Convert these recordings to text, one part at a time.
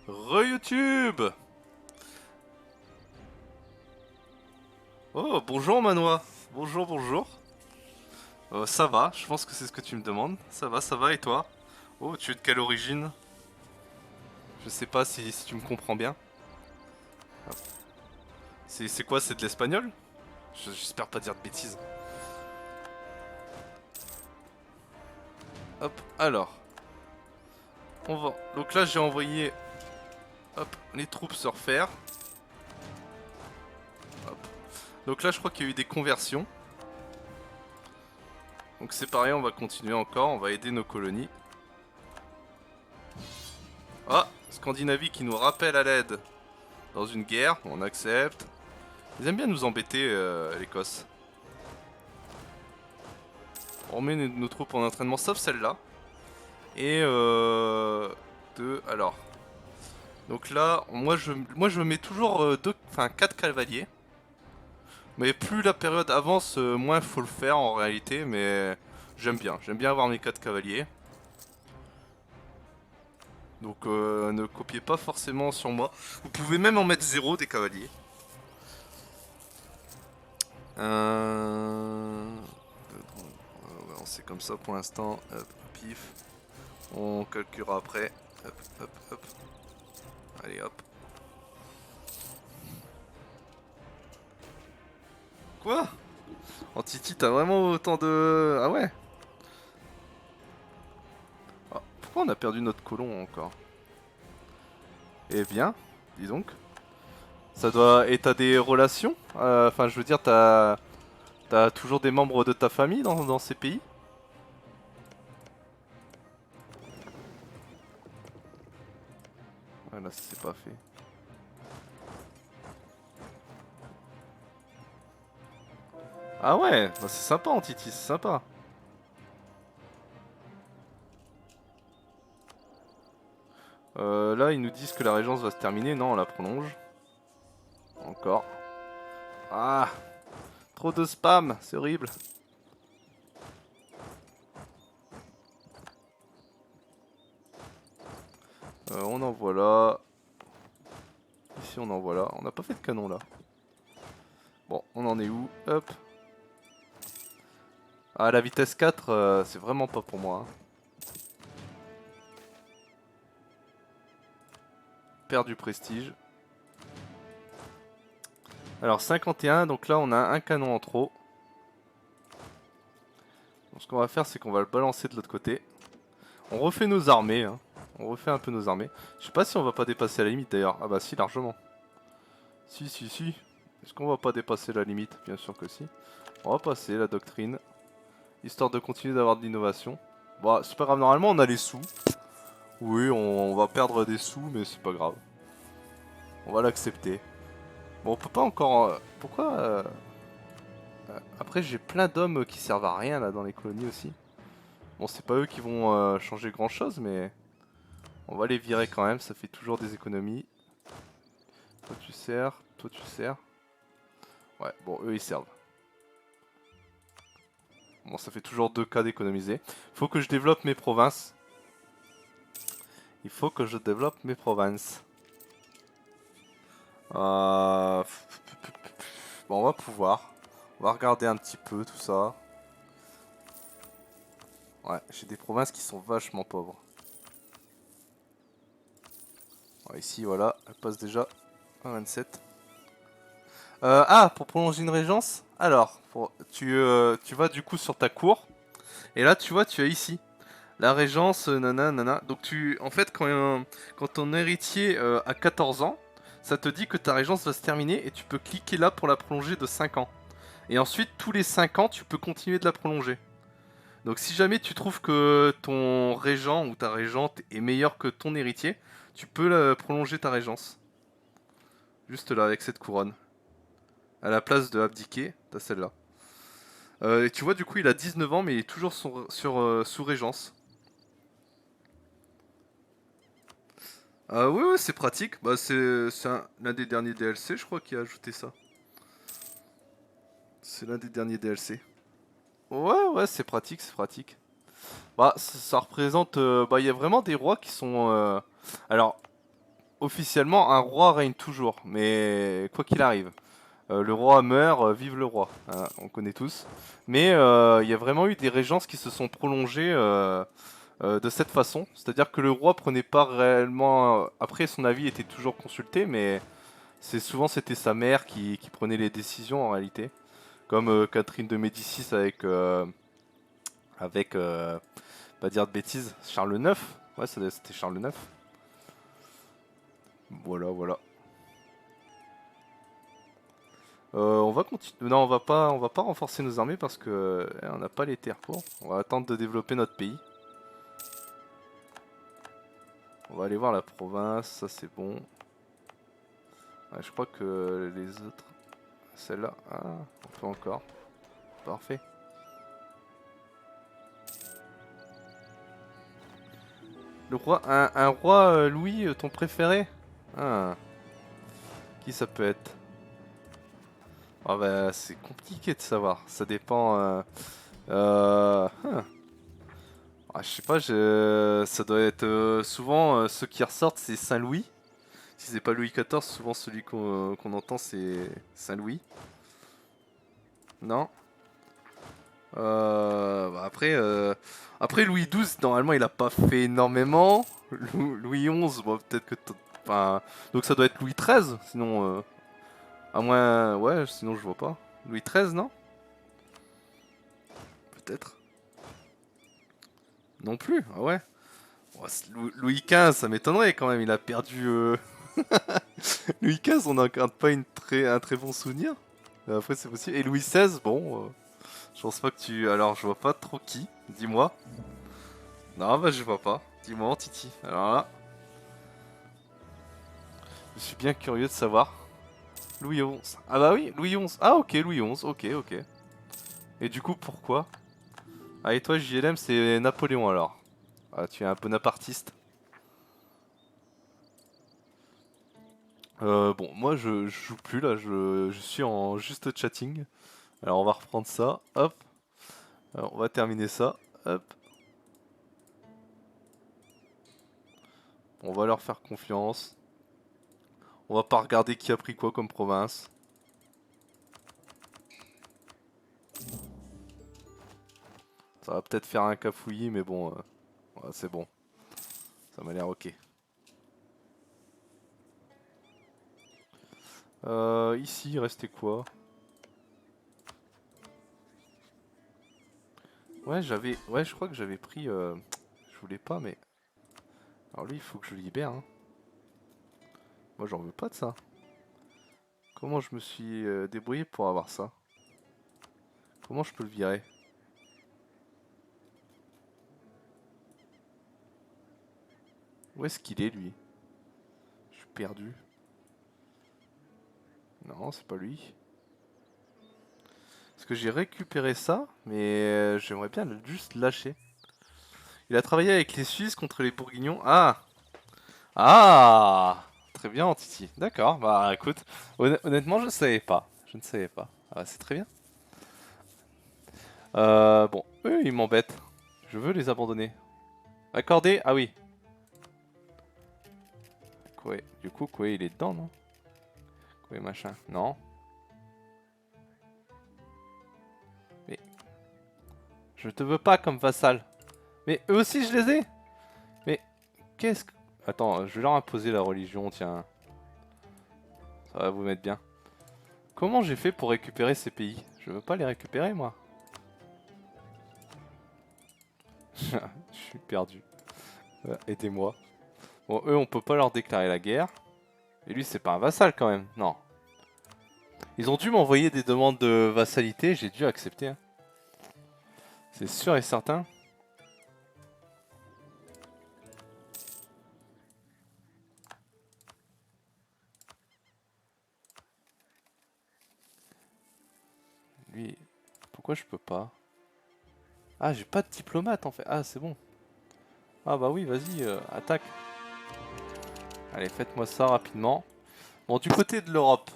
Re-YouTube. Oh, bonjour Manois. Bonjour, bonjour. Ça va, je pense que c'est ce que tu me demandes. Ça va, et toi? Oh, tu es de quelle origine? Je sais pas si tu me comprends bien. C'est quoi, c'est de l'espagnol? J'espère pas dire de bêtises. Hop, alors, on va... Donc là, j'ai envoyé, hop, les troupes se refaire. Hop. Donc là, je crois qu'il y a eu des conversions. Donc c'est pareil, on va continuer encore, on va aider nos colonies. Ah, Scandinavie qui nous rappelle à l'aide dans une guerre, on accepte. Ils aiment bien nous embêter, l'Écosse. On met nos troupes en entraînement, sauf celle-là. Et deux, alors. Donc là, moi je mets toujours enfin 4 cavaliers. Mais plus la période avance, moins faut le faire en réalité. Mais j'aime bien avoir mes 4 cavaliers. Donc ne copiez pas forcément sur moi. Vous pouvez même en mettre zéro des cavaliers. C'est comme ça pour l'instant. Hop, pif. On calculera après. Hop, hop, hop. Allez, hop. Quoi? Antiti, t'as vraiment autant de... Ah ouais? Ah, pourquoi on a perdu notre colon encore? Eh bien, dis donc. Ça doit... Et t'as des relations? Enfin, je veux dire, t'as toujours des membres de ta famille dans ces pays? Voilà, c'est pas fait. Ah ouais, bah c'est sympa Antiti, c'est sympa. Là, ils nous disent que la régence va se terminer. Non, on la prolonge. Encore. Ah, trop de spam, c'est horrible. On envoie là. Ici, on envoie là. On n'a pas fait de canon là. Bon, on en est où? Hop. Ah, la vitesse 4, c'est vraiment pas pour moi, hein. Perd du prestige. Alors 51, donc là on a un canon en trop. Donc, ce qu'on va faire, c'est qu'on va le balancer de l'autre côté. On refait nos armées, hein. On refait un peu nos armées. Je sais pas si on va pas dépasser la limite d'ailleurs. Ah bah si, largement. Si, si, si. Est-ce qu'on va pas dépasser la limite? Bien sûr que si. On va passer la doctrine. Histoire de continuer d'avoir de l'innovation. Bon, c'est pas grave, normalement on a les sous. Oui, on va perdre des sous, mais c'est pas grave. On va l'accepter. Bon, on peut pas encore... pourquoi après, j'ai plein d'hommes qui servent à rien là dans les colonies aussi. Bon, c'est pas eux qui vont changer grand chose, mais on va les virer quand même, ça fait toujours des économies. Toi tu sers, toi tu sers. Ouais, bon, eux ils servent. Bon, ça fait toujours 2 cas d'économiser. Faut que je développe mes provinces. Il faut que je développe mes provinces. Euh... Bon, on va pouvoir. On va regarder un petit peu tout ça. Ouais, j'ai des provinces qui sont vachement pauvres. Ouais, ici, voilà, elle passe déjà à 27. Pour prolonger une régence, alors, tu vas du coup sur ta cour, et là tu vois, tu as ici la régence, nanana. Donc en fait, quand ton héritier a 14 ans, ça te dit que ta régence va se terminer, et tu peux cliquer là pour la prolonger de 5 ans. Et ensuite, tous les 5 ans, tu peux continuer de la prolonger. Donc si jamais tu trouves que ton régent ou ta régente est meilleur que ton héritier, tu peux prolonger ta régence. Juste là, avec cette couronne. À la place de abdiquer, t'as celle-là. Et tu vois, du coup, il a 19 ans, mais il est toujours sous régence. Ouais, ouais, c'est pratique. Bah, c'est l'un des derniers DLC, je crois, qui a ajouté ça. C'est l'un des derniers DLC. Ouais, ouais, c'est pratique, c'est pratique. Bah, ça représente... bah, il y a vraiment des rois qui sont... Alors, officiellement, un roi règne toujours, mais quoi qu'il arrive. Le roi meurt, vive le roi, hein, on connaît tous. Mais il y a vraiment eu des régences qui se sont prolongées de cette façon. C'est-à-dire que le roi prenait pas réellement... Après, son avis était toujours consulté, mais souvent c'était sa mère qui prenait les décisions en réalité. Comme Catherine de Médicis avec pas dire de bêtises, Charles IX. Ouais, c'était Charles IX. Voilà, voilà. On va continuer. Non, on va pas renforcer nos armées parce que on n'a pas les terres pour. On va attendre de développer notre pays. On va aller voir la province, ça c'est bon. Ouais, je crois que les autres, celle-là, ah, on peut encore. Parfait. Le roi, un roi Louis, ton préféré? Ah, qui ça peut être? Ah bah c'est compliqué de savoir. Ça dépend. Hein. Ah, je sais pas, ça doit être souvent ceux qui ressortent, c'est Saint-Louis. Si c'est pas Louis XIV, souvent celui qu'on entend c'est Saint-Louis. Non. Bah après Louis XII, normalement il a pas fait énormément. Louis XI, bon, peut-être que... Enfin, donc ça doit être Louis XIII, sinon... à moins... Ouais, sinon je vois pas. Louis XIII, non? Peut-être. Non plus, ah ouais. Oh, Louis XV, ça m'étonnerait quand même, il a perdu... Louis XV, on n'en garde pas un très bon souvenir. Après c'est possible. Et Louis XVI, bon... je pense pas que tu... Alors je vois pas trop qui, dis-moi. Non, bah je vois pas. Dis-moi, Titi. Alors là, je suis bien curieux de savoir. Louis XI. Ah bah oui, Louis XI. Ah ok, Louis XI. Ok, ok. Et du coup, pourquoi? Ah et toi, JLM, c'est Napoléon alors. Ah, tu es un bonapartiste. Bon, moi je joue plus là, je suis en juste chatting. Alors on va reprendre ça, hop. Alors, on va terminer ça, hop. On va leur faire confiance. On va pas regarder qui a pris quoi comme province. Ça va peut-être faire un cafouillis, mais bon, ouais, c'est bon. Ça m'a l'air ok. Ici, il restait quoi? Ouais, ouais, je crois que j'avais pris... Je voulais pas, mais... Alors lui, il faut que je libère, hein. Moi, j'en veux pas de ça. Comment je me suis débrouillé pour avoir ça? Comment je peux le virer? Où est-ce qu'il est, lui? Je suis perdu. Non, c'est pas lui. Parce que j'ai récupéré ça, mais j'aimerais bien juste lâcher. Il a travaillé avec les Suisses contre les Bourguignons. Ah! Ah! Très bien, Titi. D'accord, bah écoute, honnêtement, je ne savais pas. Je ne savais pas. Ah, bah, c'est très bien. Bon, eux, ils m'embêtent. Je veux les abandonner. Accorder? Ah oui. Quoi? Du coup, quoi, il est dedans, non? Quoi, machin? Non. Mais je te veux pas comme vassal. Mais eux aussi, je les ai. Mais qu'est-ce que... Attends, je vais leur imposer la religion, tiens. Ça va vous mettre bien. Comment j'ai fait pour récupérer ces pays? Je veux pas les récupérer, moi. Je suis perdu. Aidez-moi. Bon, eux, on peut pas leur déclarer la guerre. Et lui, c'est pas un vassal, quand même. Non. Ils ont dû m'envoyer des demandes de vassalité. J'ai dû accepter, hein. C'est sûr et certain. Lui, pourquoi je peux pas? Ah, j'ai pas de diplomate, en fait. Ah, c'est bon. Ah bah oui, vas-y, attaque. Allez, faites-moi ça rapidement. Bon, du côté de l'Europe.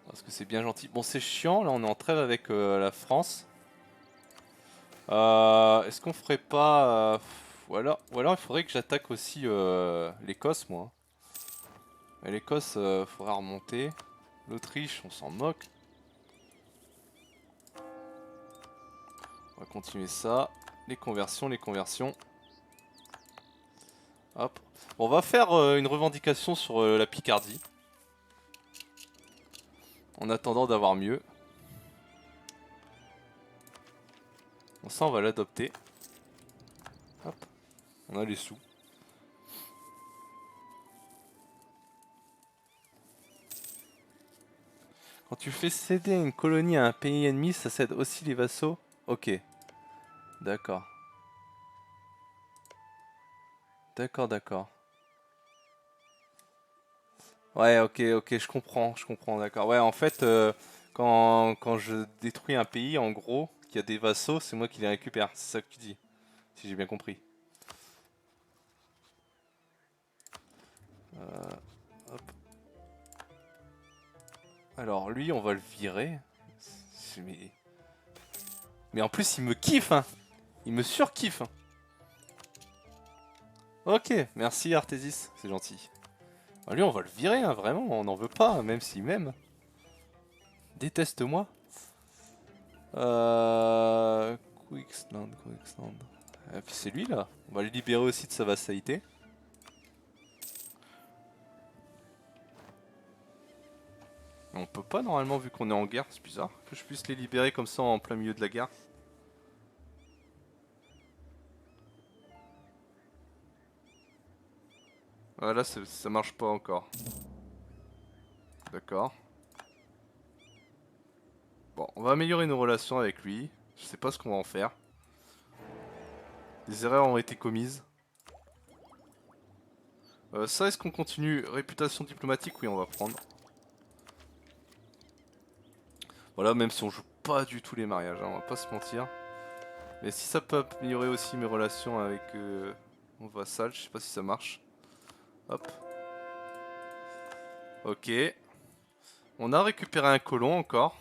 Parce que c'est bien gentil. Bon, c'est chiant, là on est en trêve avec la France. Est-ce qu'on ferait pas... ou alors il faudrait que j'attaque aussi l'Écosse, moi. Et l'Écosse, faudra remonter. L'Autriche, on s'en moque. On va continuer ça. Les conversions, les conversions. Hop. Bon, on va faire une revendication sur la Picardie. En attendant d'avoir mieux. Bon, ça, on va l'adopter. Hop. On a les sous. Quand tu fais céder une colonie à un pays ennemi, ça cède aussi les vassaux. Ok. D'accord. D'accord, d'accord. Ouais, ok, je comprends, d'accord. Ouais, en fait, quand je détruis un pays, en gros, qu'il y a des vassaux, c'est moi qui les récupère. C'est ça que tu dis, si j'ai bien compris. Hop. Alors, lui, on va le virer. Mais, mais en plus, il me kiffe, hein. Il me surkiffe. Ok, merci Artésis, c'est gentil. Ah, lui, on va le virer, hein, vraiment, on n'en veut pas, même s'il m'aime. Déteste-moi. Euh... Quicksland. Et puis c'est lui là. On va le libérer aussi de sa vassalité. On peut pas normalement vu qu'on est en guerre, c'est bizarre que je puisse les libérer comme ça en plein milieu de la guerre. Voilà, ça marche pas encore. D'accord. Bon, on va améliorer nos relations avec lui. Je sais pas ce qu'on va en faire. Des erreurs ont été commises. Ça, est-ce qu'on continue? Réputation diplomatique, oui, on va prendre. Voilà, même si on joue pas du tout les mariages, hein, on va pas se mentir. Mais si ça peut améliorer aussi mes relations avec mon vassal, je sais pas si ça marche. Hop. Ok. On a récupéré un colon encore.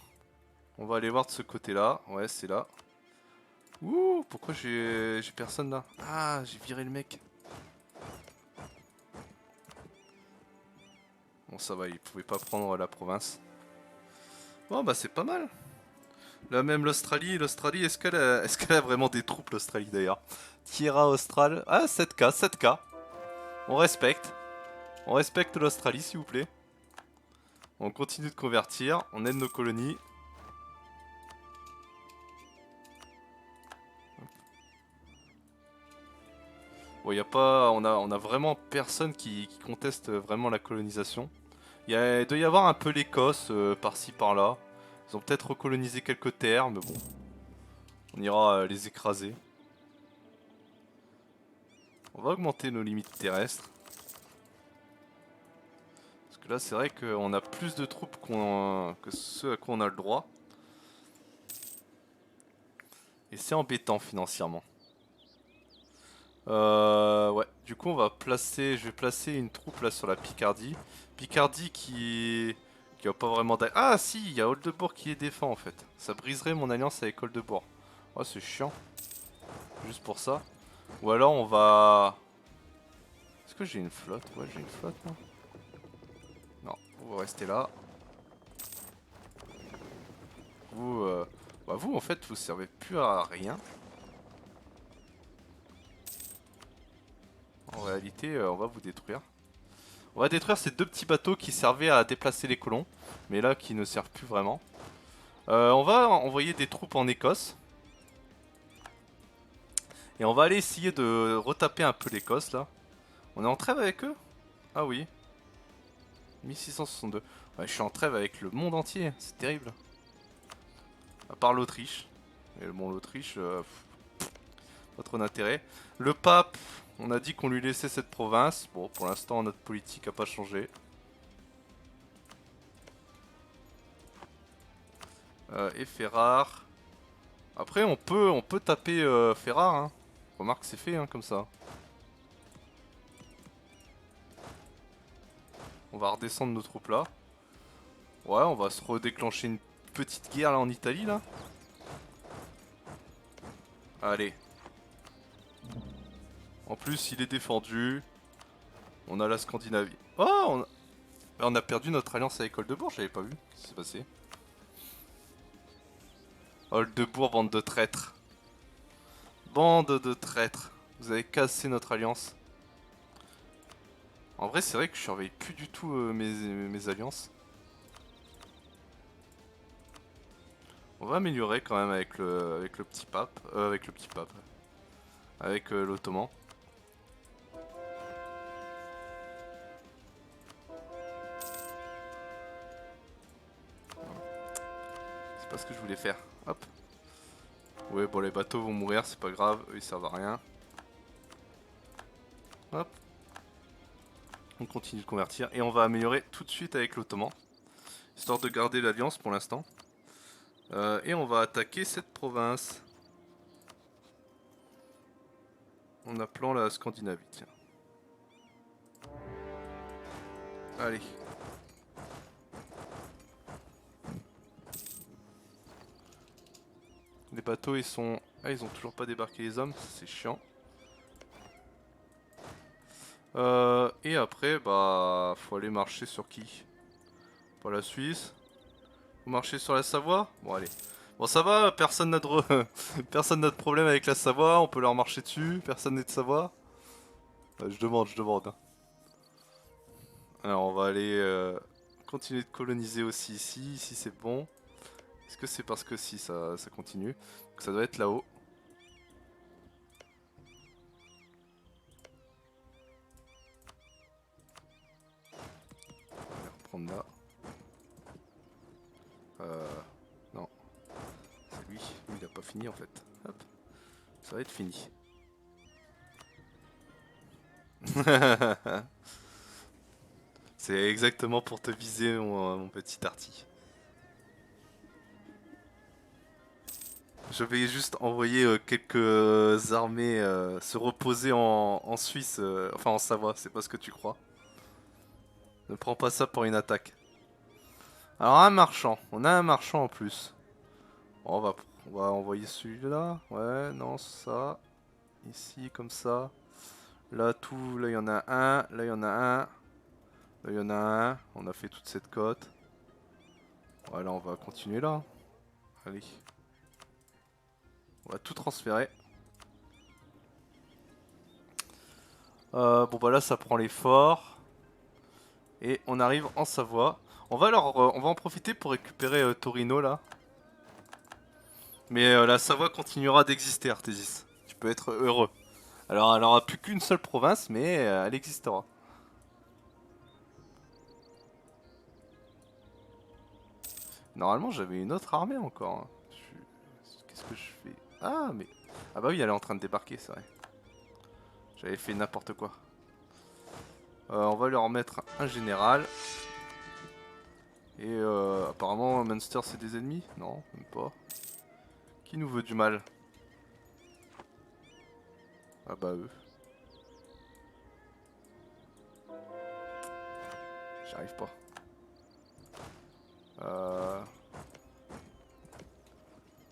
On va aller voir de ce côté-là. Ouais, c'est là. Ouh, pourquoi j'ai personne là? Ah, j'ai viré le mec. Bon, ça va, il pouvait pas prendre la province. Bon, bah c'est pas mal. Là même l'Australie, est-ce qu'elle a vraiment des troupes l'Australie d'ailleurs? Tierra Austral. Ah, 7K, 7K. On respecte. On respecte l'Australie s'il vous plaît. On continue de convertir, on aide nos colonies. Bon, y a pas, on a vraiment personne qui conteste vraiment la colonisation. Il doit y avoir un peu l'Écosse par-ci par-là. Ils ont peut-être recolonisé quelques terres, mais bon, on ira les écraser. On va augmenter nos limites terrestres. Parce que là, c'est vrai qu'on a plus de troupes que ce à quoi on a le droit. Et c'est embêtant financièrement. Ouais, du coup, je vais placer une troupe là sur la Picardie. Picardie qui a pas vraiment d'aide. Ah si, il y a Oldebourg qui les défend en fait. Ça briserait mon alliance avec Oldebourg. Oh, c'est chiant. Juste pour ça. Ou alors on va... Est-ce que j'ai une flotte? Ouais, j'ai une flotte là. Non, vous restez là. Vous, bah vous en fait, vous servez plus à rien. En réalité, on va vous détruire. On va détruire ces deux petits bateaux qui servaient à déplacer les colons. Mais là, qui ne servent plus vraiment. On va envoyer des troupes en Écosse. Et on va aller essayer de retaper un peu l'Écosse là. On est en trêve avec eux? Ah oui. 1662. Ouais, je suis en trêve avec le monde entier, c'est terrible. À part l'Autriche. Mais bon, l'Autriche, pas trop d'intérêt. Le pape, on a dit qu'on lui laissait cette province. Bon, pour l'instant, notre politique a pas changé. Et Ferrare. Après, on peut taper Ferrare. Hein. Remarque, c'est fait hein, comme ça. On va redescendre nos troupes là. Ouais, on va se redéclencher une petite guerre là en Italie là. Allez. En plus, il est défendu. On a la Scandinavie. Oh Bah, on a perdu notre alliance avec Oldebourg, j'avais pas vu. Qu'est-ce qui s'est passé? Oldebourg, bande de traîtres. Bande de traîtres. Vous avez cassé notre alliance. En vrai, c'est vrai que je surveille plus du tout mes alliances. On va améliorer quand même avec le petit pape. Avec le petit pape. Avec l'ottoman. C'est pas ce que je voulais faire. Hop. Ouais, bon, les bateaux vont mourir, c'est pas grave. Eux, ils servent à rien. Hop. On continue de convertir. Et on va améliorer tout de suite avec l'ottoman. Histoire de garder l'alliance pour l'instant. Et on va attaquer cette province. En appelant la Scandinavie, tiens. Allez. Les bateaux ils sont... Ah, ils ont toujours pas débarqué les hommes, c'est chiant. Et après, bah... Faut aller marcher sur qui? Pas la Suisse. Vous marchez sur la Savoie? Bon, allez. Bon, ça va, personne n'a de... personne n'a de problème avec la Savoie, on peut leur marcher dessus, personne n'est de Savoie. Je demande. Hein. Alors, on va aller continuer de coloniser aussi ici. Ici, c'est bon. Est-ce que c'est parce que si ça continue? Donc, ça doit être là-haut. On va reprendre là. Non. C'est lui. Lui, il a pas fini en fait. Hop. Ça va être fini. C'est exactement pour te viser, mon petit Arty. Je vais juste envoyer quelques armées se reposer en Suisse, enfin en Savoie, c'est pas ce que tu crois. Ne prends pas ça pour une attaque. Alors un marchand, on a un marchand en plus. Bon, on va envoyer celui-là. Ouais, non, ça. Ici, comme ça. Là, tout, là il y en a un, là il y en a un. Là il y en a un, on a fait toute cette côte. Voilà, on va continuer là. Allez. On va tout transférer. Bon bah là ça prend les forts. Et on arrive en Savoie. On va en profiter pour récupérer Torino là. Mais la Savoie continuera d'exister, Artésis. Tu peux être heureux. Alors elle aura plus qu'une seule province, mais elle existera. Normalement j'avais une autre armée encore. Hein. Qu'est-ce que je fais? Ah mais... Ah bah oui, elle est en train de débarquer, c'est vrai. J'avais fait n'importe quoi. On va leur mettre un général. Et apparemment Munster c'est des ennemis? Non, même pas. Qui nous veut du mal? Ah bah eux. J'y arrive pas.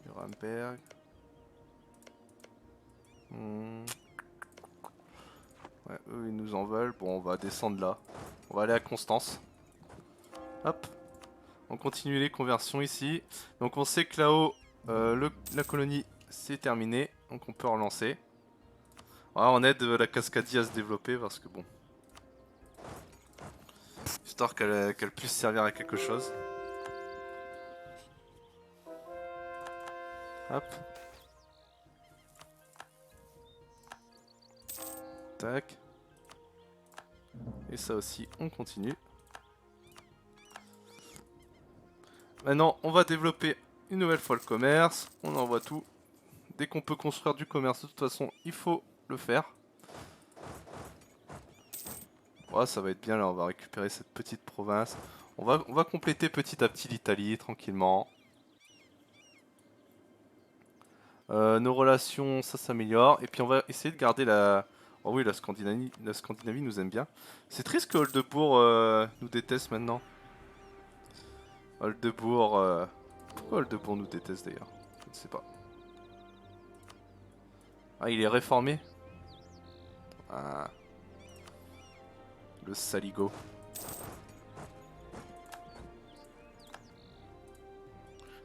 Nuremberg. Ouais, eux ils nous en veulent. Bon, on va descendre là. On va aller à Constance. Hop. On continue les conversions ici. Donc on sait que là-haut, la colonie c'est terminé. Donc on peut relancer. Voilà, on aide la Cascadie à se développer parce que bon. Histoire qu'elle puisse servir à quelque chose. Hop. Tac. Et ça aussi, on continue. Maintenant, on va développer une nouvelle fois le commerce. On envoie tout. Dès qu'on peut construire du commerce, de toute façon, il faut le faire. Ouais, ça va être bien, là, on va récupérer cette petite province. On va compléter petit à petit l'Italie, tranquillement. Nos relations, ça s'améliore. Et puis on va essayer de garder la... Oh oui, la Scandinavie nous aime bien. C'est triste que Oldebourg nous déteste maintenant. Oldebourg... Pourquoi Oldebourg nous déteste d'ailleurs? Je ne sais pas. Ah, il est réformé? Ah. Le saligo.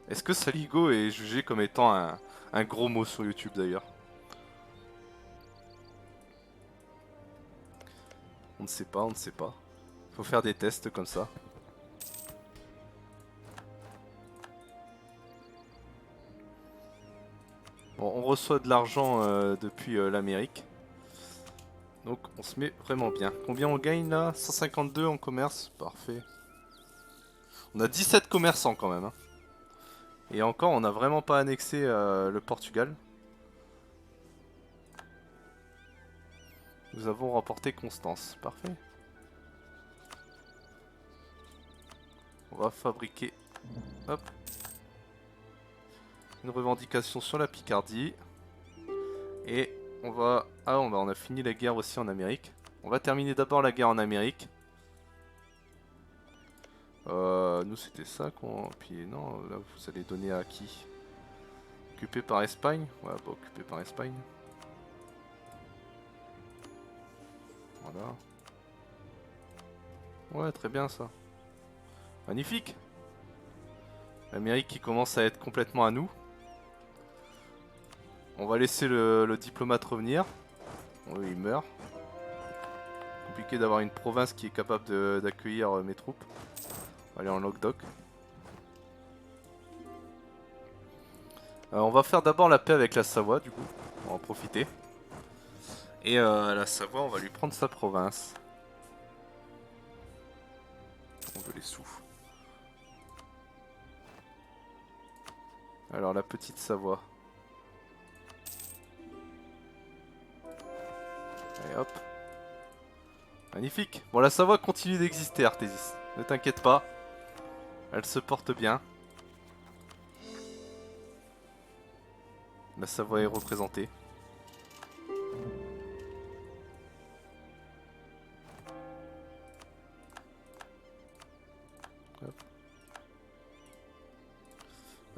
Est-ce que Saligo est jugé comme étant un gros mot sur YouTube d'ailleurs? On ne sait pas, on ne sait pas. Faut faire des tests comme ça. Bon, on reçoit de l'argent depuis l'Amérique. Donc on se met vraiment bien. Combien on gagne là? 152 en commerce. Parfait. On a 17 commerçants quand même. Hein. Et encore, on n'a vraiment pas annexé le Portugal. Nous avons remporté Constance. Parfait. On va fabriquer... Hop. Une revendication sur la Picardie. Et on va... Ah, on a fini la guerre aussi en Amérique. On va terminer d'abord la guerre en Amérique. Nous c'était ça qu'on... Puis non, là vous allez donner à qui? Occupé par Espagne? Ouais, bah occupé par Espagne. Voilà. Ouais, très bien ça. Magnifique. L'Amérique qui commence à être complètement à nous. On va laisser le diplomate revenir. Oui, il meurt. Compliqué d'avoir une province qui est capable d'accueillir mes troupes. On va aller en Languedoc. On va faire d'abord la paix avec la Savoie, du coup. On va en profiter. Et la Savoie, on va lui prendre sa province. On veut les sous. Alors, la petite Savoie. Allez, hop. Magnifique. Bon, la Savoie continue d'exister, Artésis. Ne t'inquiète pas. Elle se porte bien. La Savoie est représentée.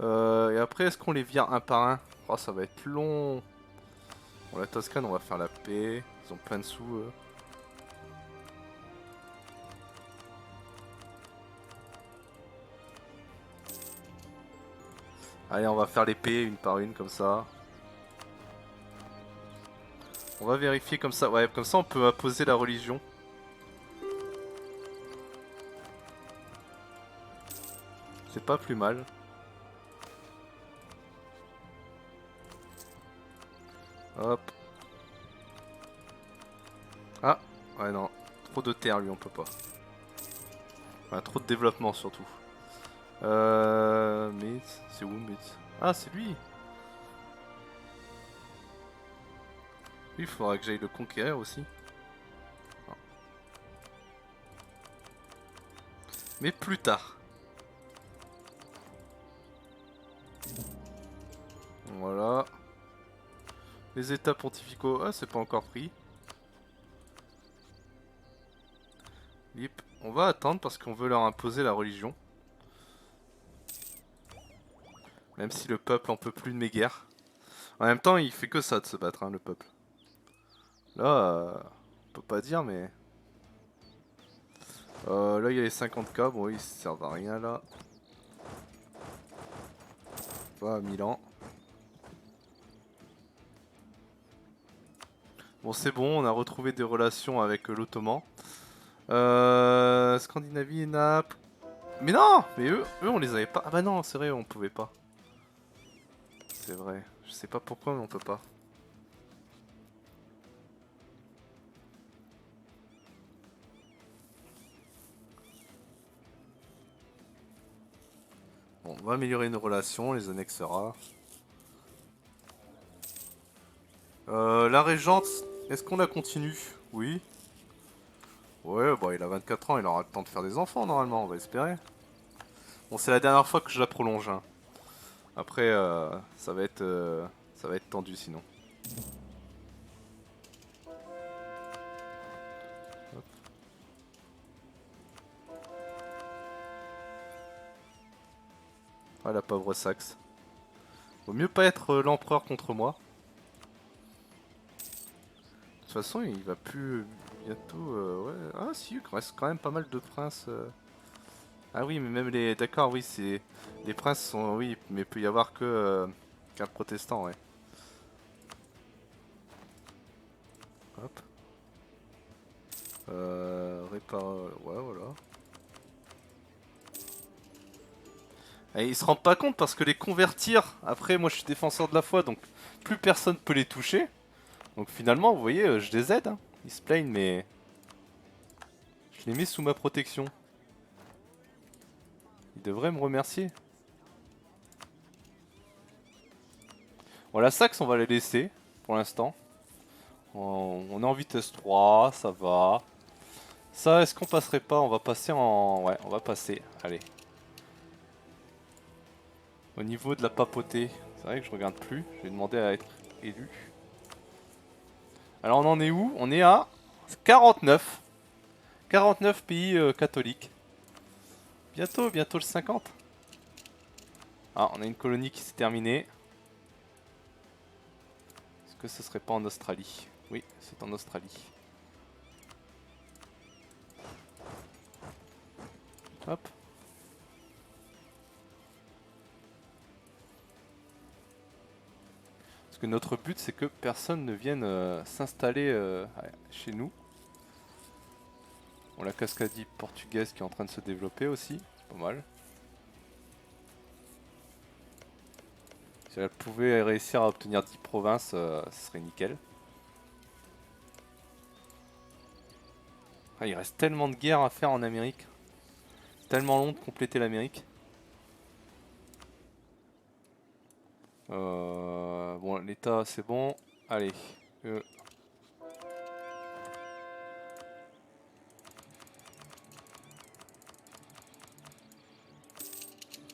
Et après, est-ce qu'on les vire un par un? Oh, ça va être long. Bon, la Toscane, on va faire la paix. Ils ont plein de sous, eux. Allez, on va faire les paix une par une, comme ça. On va vérifier comme ça. Ouais, comme ça, on peut apposer la religion. C'est pas plus mal. Hop. Ah, ouais, non. Trop de terre, lui, on peut pas. Enfin, trop de développement, surtout. Mais c'est où, mais... Ah, c'est lui. Lui, il faudra que j'aille le conquérir aussi. Non. Mais plus tard. Voilà. Les états pontificaux. Ah, c'est pas encore pris. Lip. On va attendre parce qu'on veut leur imposer la religion. Même si le peuple en peut plus de mes guerres. En même temps, il fait que ça de se battre, hein, le peuple. Là, on peut pas dire, mais... là, il y a les 50K. Bon, ils servent à rien, là. Pas à Milan. Bon, c'est bon, on a retrouvé des relations avec l'Ottoman. Scandinavie et Naples. Mais non! Mais eux, on les avait pas. Ah bah non, c'est vrai, on pouvait pas. C'est vrai. Je sais pas pourquoi, mais on peut pas. Bon, on va améliorer nos relations, on les annexera. La régente, est-ce qu'on la continue? Oui. Ouais, bah il a 24 ans, il aura le temps de faire des enfants normalement, on va espérer. Bon, c'est la dernière fois que je la prolonge. Hein. Après, ça va être tendu sinon. Hop. Ah la pauvre Saxe. Vaut mieux pas être l'empereur contre moi. De toute façon, il va plus bientôt. Ouais. Ah si, il reste quand même pas mal de princes. Ah oui, mais même les... D'accord, oui, c'est... Les princes sont... Oui, mais il peut y avoir que... qu'un protestant, ouais. Hop. Ouais, voilà. Et ils se rendent pas compte parce que les convertir... Après, moi, je suis défenseur de la foi, donc plus personne peut les toucher. Donc finalement, vous voyez, je les aide, hein. Ils se plaignent, mais... Je les mets sous ma protection. Ils devraient me remercier. Bon, la Saxe, on va les laisser, pour l'instant. On est en vitesse 3, ça va. Ça, est-ce qu'on passerait pas? On va passer en... Ouais, on va passer. Allez. Au niveau de la papauté, c'est vrai que je regarde plus. Je vais demander à être élu. Alors on en est où? On est à 49. 49 pays catholiques. Bientôt le 50. Ah, on a une colonie qui s'est terminée. Est-ce que ce serait pas en Australie? Oui, c'est en Australie. Hop. Parce que notre but, c'est que personne ne vienne s'installer chez nous. Bon, la Cascadie portugaise qui est en train de se développer aussi, c'est pas mal. Si elle pouvait réussir à obtenir 10 provinces, ce serait nickel. Ah, il reste tellement de guerres à faire en Amérique. Tellement long de compléter l'Amérique. Bon, l'État, c'est bon. Allez.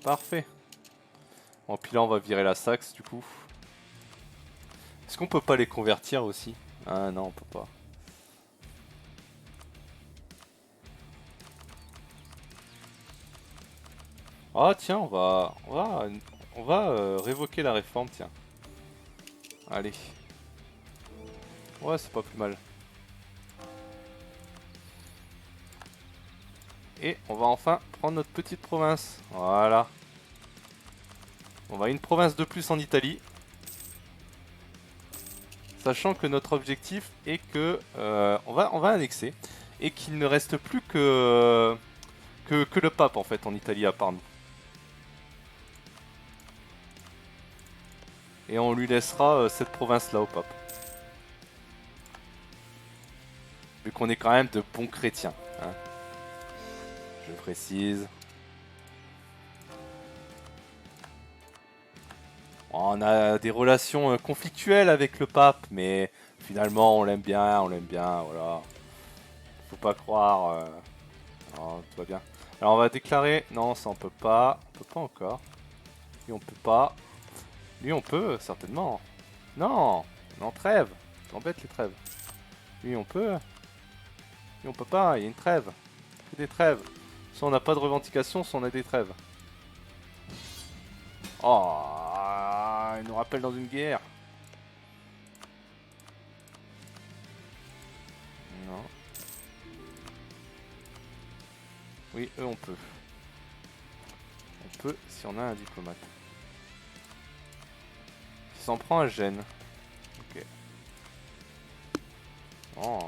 Parfait. Bon, puis là, on va virer la Saxe, du coup. Est-ce qu'on peut pas les convertir aussi? Ah non, on peut pas. Ah tiens, on va révoquer la réforme, tiens. Allez. Ouais, c'est pas plus mal. Et on va enfin prendre notre petite province. Voilà. On va une province de plus en Italie. Sachant que notre objectif est que on va annexer et qu'il ne reste plus que le pape en fait en Italie à part nous. Et on lui laissera cette province là au pape. Vu qu'on est quand même de bons chrétiens. Hein. Je précise. On a des relations conflictuelles avec le pape, mais finalement on l'aime bien, voilà. Faut pas croire. Non, tout va bien. Alors on va déclarer. Non, ça on peut pas. On peut pas encore. Lui on peut pas. Lui on peut, certainement. Non, non, trêve. T'embêtes les trêves. Lui on peut. Lui on peut pas, il y a une trêve. Que des trêves. Soit on n'a pas de revendication, soit on a des trêves. Oh, il nous rappelle dans une guerre. Non. Oui, eux on peut. On peut si on a un diplomate. Il s'en prend à Gênes. Ok. Bon,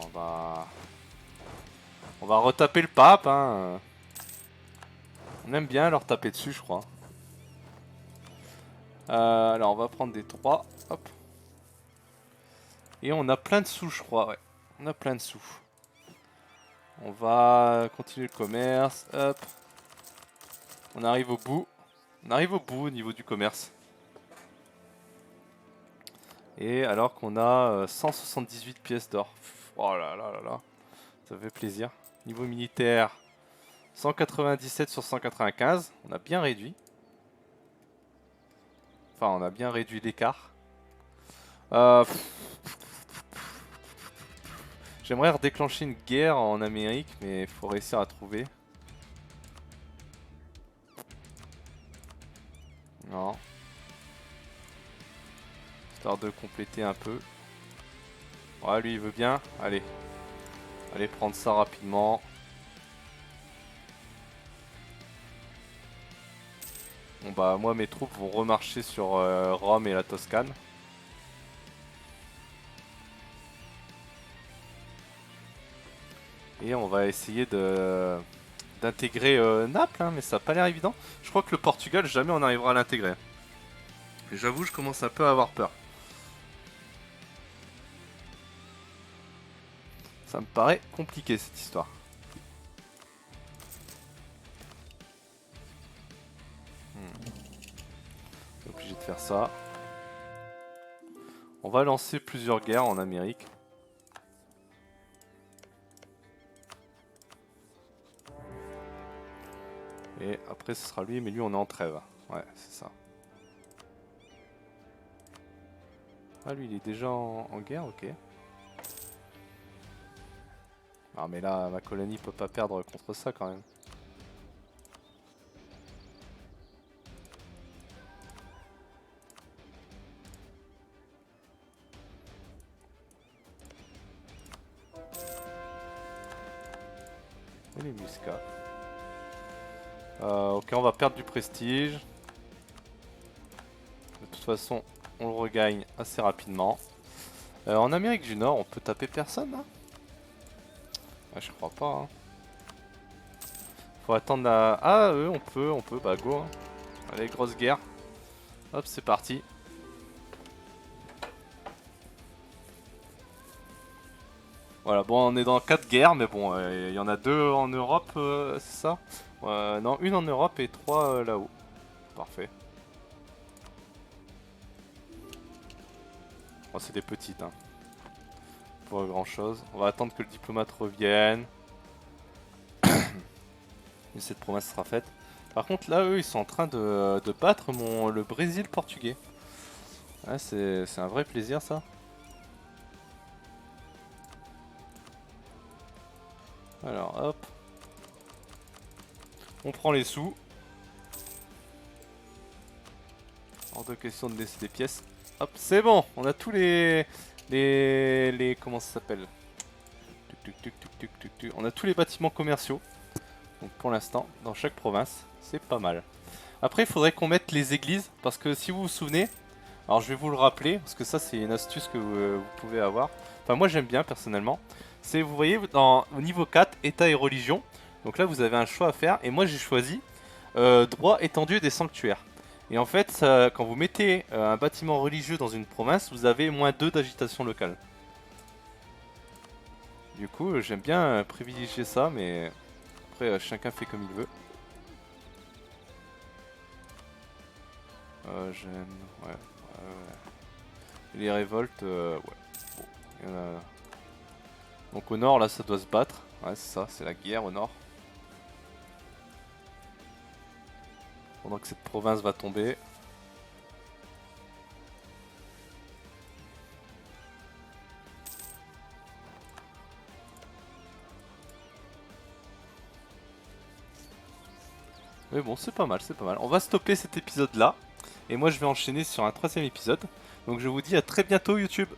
on va retaper le pape, hein. On aime bien leur taper dessus, je crois. Alors, on va prendre des 3. Hop. Et on a plein de sous, je crois, ouais. On a plein de sous. On va continuer le commerce. Hop. On arrive au bout. On arrive au bout au niveau du commerce. Et alors qu'on a 178 pièces d'or. Oh là là là là. Ça fait plaisir. Niveau militaire, 197 sur 195. On a bien réduit. Enfin, on a bien réduit l'écart. J'aimerais redéclencher une guerre en Amérique, mais il faut réussir à trouver. Non. Histoire de compléter un peu. Ouais, lui il veut bien. Allez. Allez prendre ça rapidement. Bon bah moi mes troupes vont remarcher sur Rome et la Toscane. Et on va essayer de d'intégrer Naples, hein, mais ça n'a pas l'air évident. Je crois que le Portugal, jamais on arrivera à l'intégrer. J'avoue, je commence un peu à avoir peur. Ça me paraît compliqué cette histoire. Obligé de faire ça. On va lancer plusieurs guerres en Amérique. Et après ce sera lui, mais lui on est en trêve. Ouais, c'est ça. Ah lui il est déjà en guerre, ok. Ah mais là ma colonie peut pas perdre contre ça quand même. Et les muscats. Ok, on va perdre du prestige. De toute façon, on le regagne assez rapidement. En Amérique du Nord, on peut taper personne hein? Ah, je crois pas. Hein. Faut attendre la... Ah, eux, on peut, bah go. Hein. Allez, grosse guerre. Hop, c'est parti. Voilà, bon, on est dans 4 guerres, mais bon, il y en a 2 en Europe, c'est ça non, une en Europe et 3 là-haut. Parfait. Bon, c'est des petites, hein. Pas grand chose. On va attendre que le diplomate revienne. Et cette promesse sera faite. Par contre, là, eux, ils sont en train de battre le Brésil portugais. Ouais, c'est un vrai plaisir, ça. Alors, hop. On prend les sous. Hors de question de laisser des pièces. Hop, c'est bon. On a tous les comment ça s'appelle? On a tous les bâtiments commerciaux. Donc pour l'instant, dans chaque province, c'est pas mal. Après, il faudrait qu'on mette les églises. Parce que si vous vous souvenez, alors je vais vous le rappeler, parce que ça c'est une astuce que vous pouvez avoir. Enfin moi j'aime bien personnellement. C'est, vous voyez, au niveau 4, État et religion. Donc là vous avez un choix à faire. Et moi j'ai choisi droit étendu des sanctuaires. Et en fait, quand vous mettez un bâtiment religieux dans une province, vous avez -2 d'agitation locale. Du coup, j'aime bien privilégier ça, mais après chacun fait comme il veut. J'aime... Ouais. Les révoltes, ouais. Bon, il y en a... Donc au nord, là, ça doit se battre. Ouais, c'est ça, c'est la guerre au nord. Pendant que cette province va tomber. Mais bon, c'est pas mal, c'est pas mal. On va stopper cet épisode-là. Et moi, je vais enchaîner sur un 3e épisode. Donc je vous dis à très bientôt, YouTube.